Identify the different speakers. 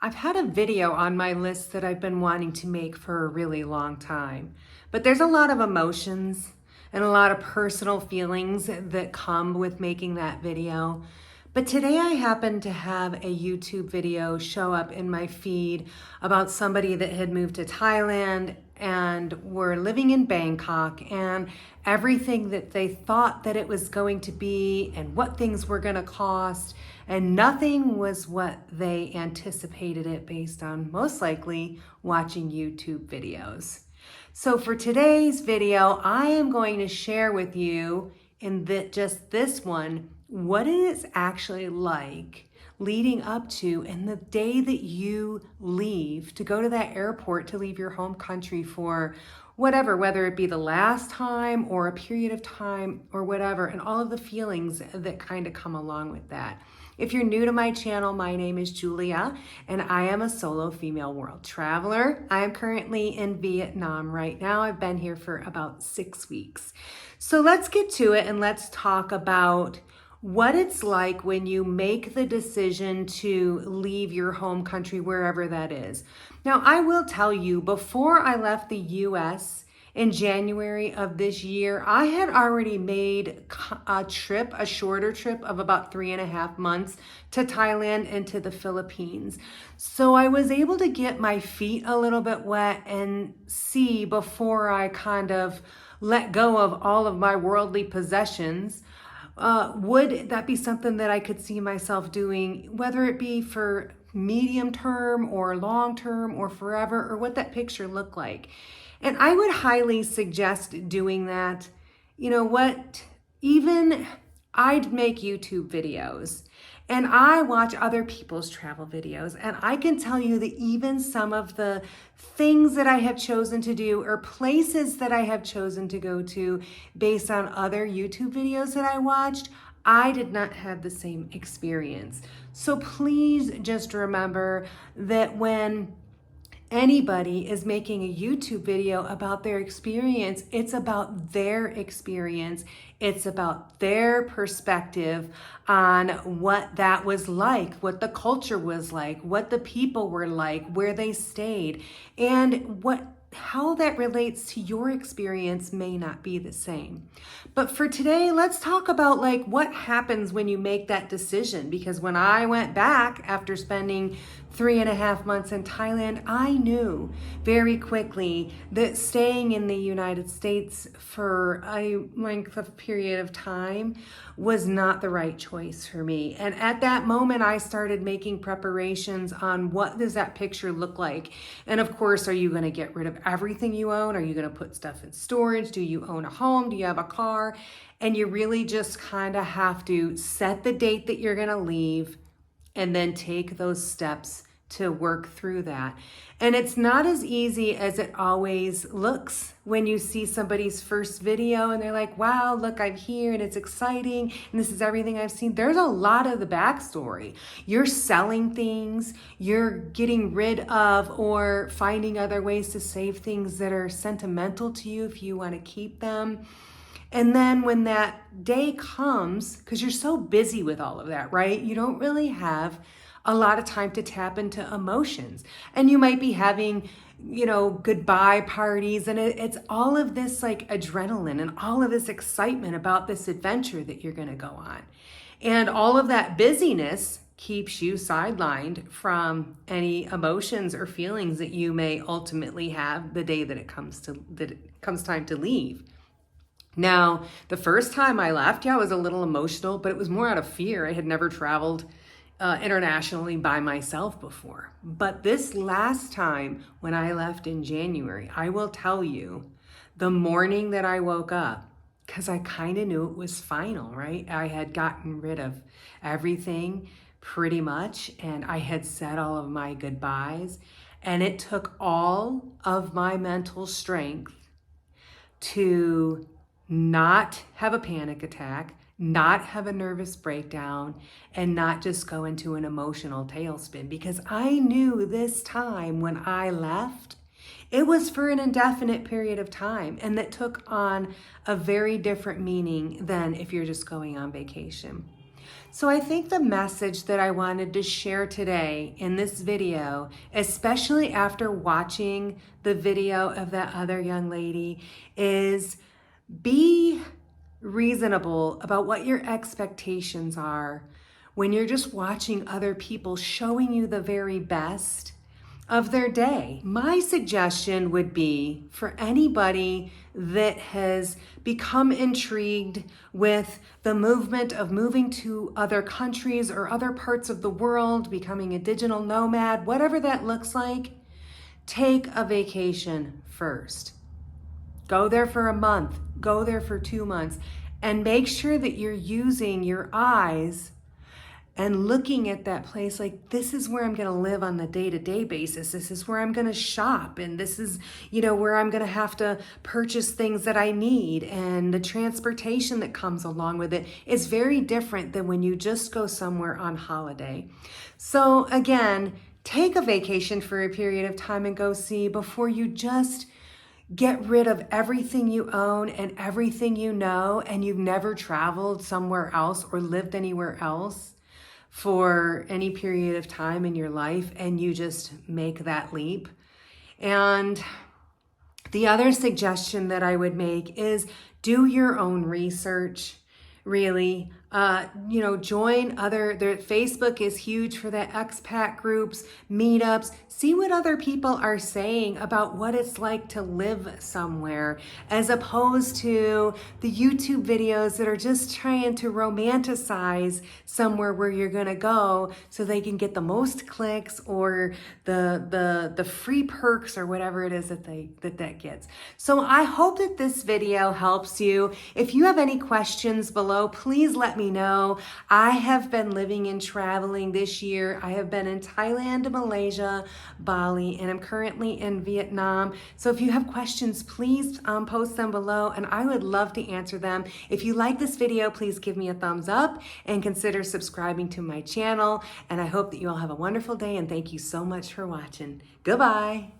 Speaker 1: I've had a video on my list that I've been wanting to make for a really long time, but there's a lot of emotions and a lot of personal feelings that come with making that video. But today I happened to have a YouTube video show up in my feed about somebody that had moved to Thailand and were living in Bangkok, and everything that they thought that it was going to be and what things were going to cost, and nothing was what they anticipated it based on most likely watching YouTube videos. So for today's video, I am going to share with you in just this one what it is actually like leading up to and the day that you leave to go to that airport to leave your home country for whatever, whether it be the last time or a period of time or whatever, and all of the feelings that kind of come along with that. If you're new to my channel, my name is Julia, and I am a solo female world traveler. I am currently in Vietnam right now. I've been here for about 6 weeks. So let's get to it and let's talk about what it's like when you make the decision to leave your home country, wherever that is. Now, I will tell you, before I left the US in January of this year, I had already made a shorter trip of about 3.5 months to Thailand and to the Philippines. So I was able to get my feet a little bit wet and see before I kind of let go of all of my worldly possessions. Would that be something that I could see myself doing, whether it be for medium term or long term or forever, or what that picture looked like? And I would highly suggest doing that. You know what? Even I'd make YouTube videos and I watch other people's travel videos, and I can tell you that even some of the things that I have chosen to do or places that I have chosen to go to based on other YouTube videos that I watched, I did not have the same experience. So please just remember that when anybody is making a YouTube video about their experience, it's about their experience. It's about their perspective on what that was like, what the culture was like, what the people were like, where they stayed, and how that relates to your experience may not be the same. But for today, let's talk about what happens when you make that decision. Because when I went back after spending 3.5 months in Thailand, I knew very quickly that staying in the United States for a length of period of time was not the right choice for me. And at that moment, I started making preparations on what does that picture look like. And of course, are you going to get rid of everything you own? Are you going to put stuff in storage? Do you own a home? Do you have a car? And you really just kind of have to set the date that you're going to leave and then take those steps to work through that. And it's not as easy as it always looks when you see somebody's first video and they're like, wow, look, I'm here and it's exciting and this is everything I've seen. There's a lot of the backstory. You're selling things, you're getting rid of or finding other ways to save things that are sentimental to you if you want to keep them. And then when that day comes, because you're so busy with all of that, right? You don't really have a lot of time to tap into emotions. And you might be having, goodbye parties, and it's all of this adrenaline and all of this excitement about this adventure that you're going to go on. And all of that busyness keeps you sidelined from any emotions or feelings that you may ultimately have the day that it comes time to leave. Now, the first time I left, I was a little emotional, but it was more out of fear. I had never traveled internationally by myself before. But this last time when I left in January, I will tell you, the morning that I woke up, because I kind of knew it was final, right? I had gotten rid of everything pretty much, and I had said all of my goodbyes, and it took all of my mental strength to not have a panic attack, not have a nervous breakdown, and not just go into an emotional tailspin, because I knew this time when I left, it was for an indefinite period of time, and that took on a very different meaning than if you're just going on vacation. So I think the message that I wanted to share today in this video, especially after watching the video of that other young lady, is be reasonable about what your expectations are when you're just watching other people showing you the very best of their day. My suggestion would be for anybody that has become intrigued with the movement of moving to other countries or other parts of the world, becoming a digital nomad, whatever that looks like, take a vacation first. Go there for a month, go there for 2 months, and make sure that you're using your eyes and looking at that place like, this is where I'm going to live on the day-to-day basis. This is where I'm going to shop. And this is, where I'm going to have to purchase things that I need. And the transportation that comes along with it is very different than when you just go somewhere on holiday. So again, take a vacation for a period of time and go see before you just get rid of everything you own and everything you know and you've never traveled somewhere else or lived anywhere else for any period of time in your life, and you just make that leap. And the other suggestion that I would make is do your own research, really. Join Facebook is huge for the expat groups, meetups. See what other people are saying about what it's like to live somewhere, as opposed to the YouTube videos that are just trying to romanticize somewhere where you're gonna go so they can get the most clicks or the free perks or whatever it is that gets. So I hope that this video helps you. If you have any questions below, please let me know. I have been living and traveling this year. I have been in Thailand, Malaysia, Bali, and I'm currently in Vietnam. So if you have questions, please post them below and I would love to answer them. If you like this video, please give me a thumbs up and consider subscribing to my channel. And I hope that you all have a wonderful day and thank you so much for watching. Goodbye.